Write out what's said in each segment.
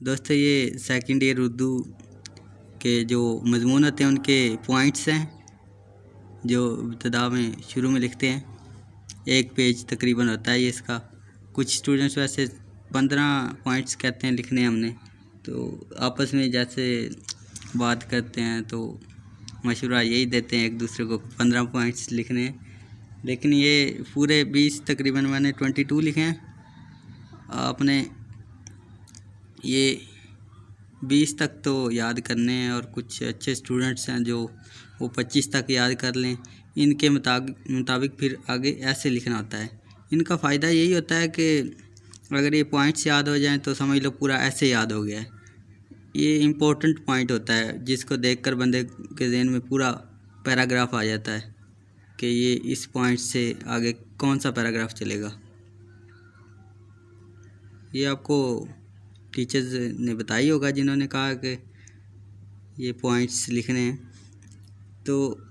दोस्तों ये second year Urdu के जो मज़मून होते हैं उनके पॉइंट्स हैं जो इब्तिदा में शुरू में लिखते हैं। एक पेज तकरीबन होता है ये इसका। कुछ स्टूडेंट्स वैसे 15 पॉइंट्स कहते हैं लिखने हमने, तो आपस में जैसे बात करते हैं तो मशवरा यही देते हैं एक दूसरे को 15 पॉइंट्स लिखने हैं, लेकिन ये पूरे 20 तकरीबन मैंने 22 लिखे हैं। आपने ये 20 तक तो याद करने हैं और कुछ अच्छे स्टूडेंट्स हैं जो वो 25 तक याद कर लें। इनके मुताबिक फिर आगे ऐसे लिखना होता है। इनका फ़ायदा यही होता है कि अगर ये पॉइंट्स याद हो जाएं तो समझ लो पूरा ऐसे याद हो गया है। ये इम्पोर्टेंट पॉइंट होता है जिसको देखकर बंदे के ज़हन में पूरा पैराग्राफ आ जाता है कि ये इस पॉइंट से आगे कौन सा पैराग्राफ चलेगा। ये आपको टीचर्स ने बताई होगा जिन्होंने कहा कि ये पॉइंट्स लिखने हैं, तो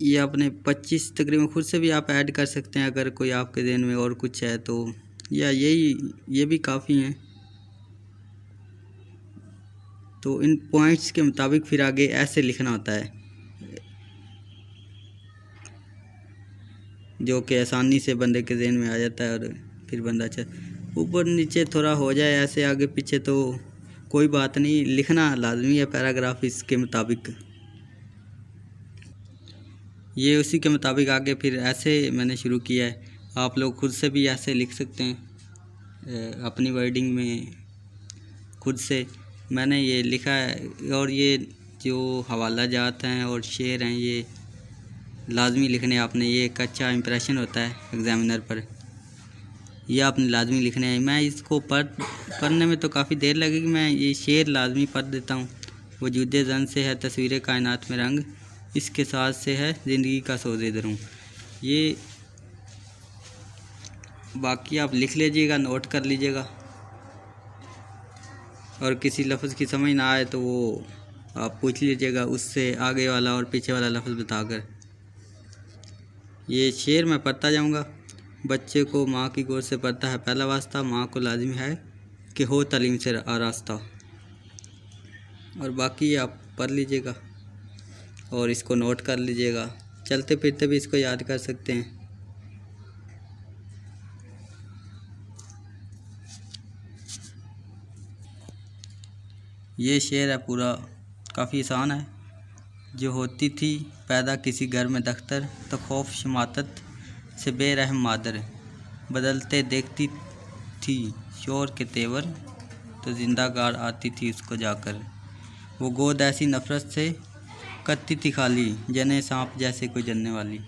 ये अपने 25 तकरीबन खुद से भी आप ऐड कर सकते हैं अगर कोई आपके ज़हन में और कुछ है तो, या ये भी काफ़ी हैं। तो इन पॉइंट्स के मुताबिक फिर आगे ऐसे लिखना होता है जो कि आसानी से बंदे के ज़हन में आ जाता है और फिर बंदा ऊपर नीचे थोड़ा हो जाए ऐसे आगे पीछे तो कोई बात नहीं, लिखना लाजमी है पैराग्राफ इसके मुताबिक। ये उसी के मुताबिक आगे फिर ऐसे मैंने शुरू किया है। आप लोग खुद से भी ऐसे लिख सकते हैं अपनी वर्डिंग में खुद से। मैंने ये लिखा है और ये जो हवाला जात हैं और शेर हैं ये लाजमी लिखने आपने। ये एक अच्छा इम्प्रेशन होता है एग्ज़ामिनर पर, ये आपने लाजमी लिखने हैं। मैं इसको पढ़ने में तो काफ़ी देर लगेगी, मैं ये शेर लाजमी पढ़ देता हूँ। वजूदे ज़न से है तस्वीर कायनात में रंग, इसके साथ से है ज़िंदगी का सोज़े दरूं। ये बाकी आप लिख लीजिएगा, नोट कर लीजिएगा, और किसी लफ्ज़ की समझ ना आए तो वो आप पूछ लीजिएगा उससे आगे वाला और पीछे वाला लफ्ज़ बताकर। ये शेर मैं पढ़ता जाऊँगा। बच्चे को माँ की गोद से पढ़ता है पहला वास्ता, माँ को लाजिम है कि हो तालीम से आरास्ता। और बाकी आप पढ़ लीजिएगा और इसको नोट कर लीजिएगा, चलते फिरते भी इसको याद कर सकते हैं। ये शेर है पूरा, काफ़ी आसान है। जो होती थी पैदा किसी घर में दख्तर, तो खौफ शमातत से बेरहम मादर, बदलते देखती थी शोर के तेवर, तो जिंदा गाड़ आती थी उसको जाकर। वो गोद ऐसी नफ़रत से करती थी खाली, जने सांप जैसे कोई जनने वाली।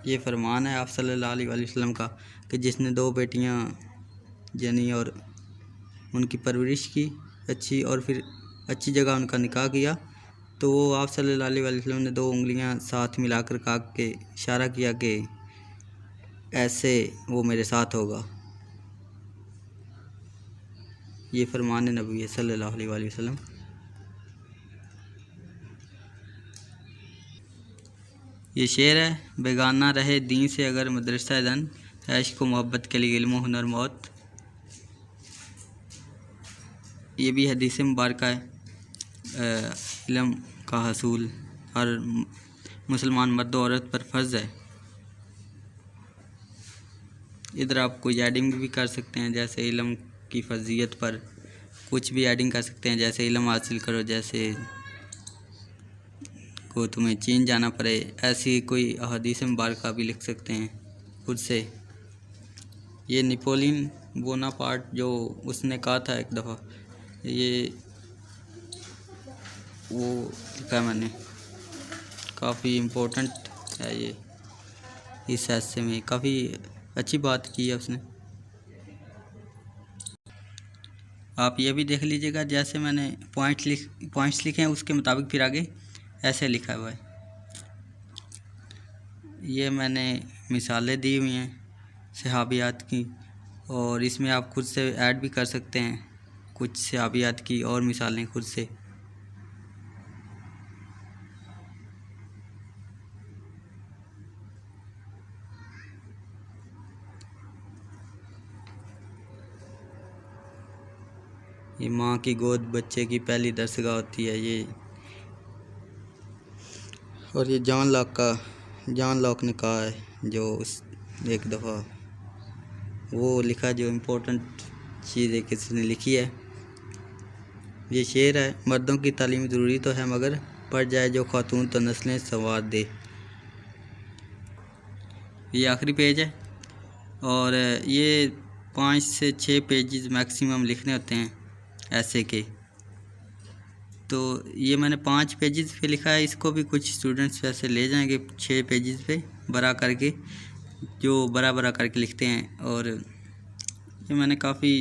ये फरमान है आप सल्लल्लाहु अलैहि वसल्लम का कि जिसने 2 बेटियां जनी और उनकी परवरिश की अच्छी और फिर अच्छी जगह उनका निकाह किया, तो वो आप सल्लल्लाहु अलैहि वसल्लम ने 2 उंगलियां साथ मिलाकर कहा के इशारा किया कि ऐसे वो मेरे साथ होगा। ये फरमान नबी है सल्लल्लाहु अलैहि वसल्लम। ये शेर है, बेगाना रहे दीन से अगर मदरसा दन, ऐश को मोहब्बत के लिए इल्म हुनर मौत। ये भी हदीस मुबारक है, इल्म का हसूल हर मुसलमान मर्द औरत पर फ़र्ज़ है। इधर आप कोई एडिंग भी कर सकते हैं, जैसे इल्म की फजीयत पर कुछ भी एडिंग कर सकते हैं, जैसे इल्म हासिल करो जैसे को तुम्हें चीन जाना पड़े, ऐसी कोई हदीस मुबारक भी लिख सकते हैं खुद से। ये नेपोलियन बोनापार्ट जो उसने कहा था एक दफ़ा, ये वो लिखा मैंने, काफ़ी इम्पोर्टेंट है ये। इस हिस्से में काफ़ी अच्छी बात की है उसने। आप ये भी देख लीजिएगा, जैसे मैंने पॉइंट्स लिखे हैं उसके मुताबिक फिर आगे ऐसे लिखा हुआ है। ये मैंने मिसालें दी हुई हैं सहाबियात की, और इसमें आप खुद से ऐड भी कर सकते हैं कुछ सहाबियात की और मिसालें खुद से। ये माँ की गोद बच्चे की पहली दरसगाह होती है ये। और ये जॉन लॉक ने कहा है जो उस एक दफ़ा वो लिखा जो इम्पोर्टेंट चीज़ है किसने लिखी है। ये शेर है, मर्दों की तालीम ज़रूरी तो है मगर पढ़ जाए जो खातून तो नस्लें संवार दे। ये आखिरी पेज है और ये 5 से 6 पेजेस मैक्सिमम लिखने होते हैं ऐसे के। तो ये मैंने 5 पेजेस पे लिखा है, इसको भी कुछ स्टूडेंट्स वैसे ले जाएंगे 6 पेजेस पे बड़ा करके, जो बड़ा करके लिखते हैं। और ये मैंने काफ़ी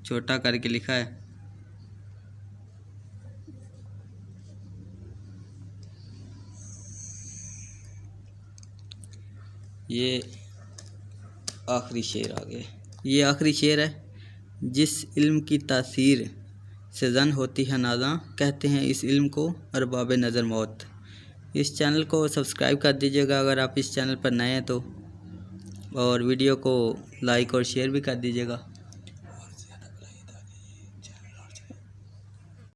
छोटा करके लिखा है। ये आखिरी शेर आ गया। ये आखिरी शेर है। जिस इल्म की तासीर से जन होती है नाज़ा, कहते हैं इस इल्म को अरबाब नज़र मौत। इस चैनल को सब्सक्राइब कर दीजिएगा अगर आप इस चैनल पर नए हैं तो, और वीडियो को लाइक और शेयर भी कर दीजिएगा।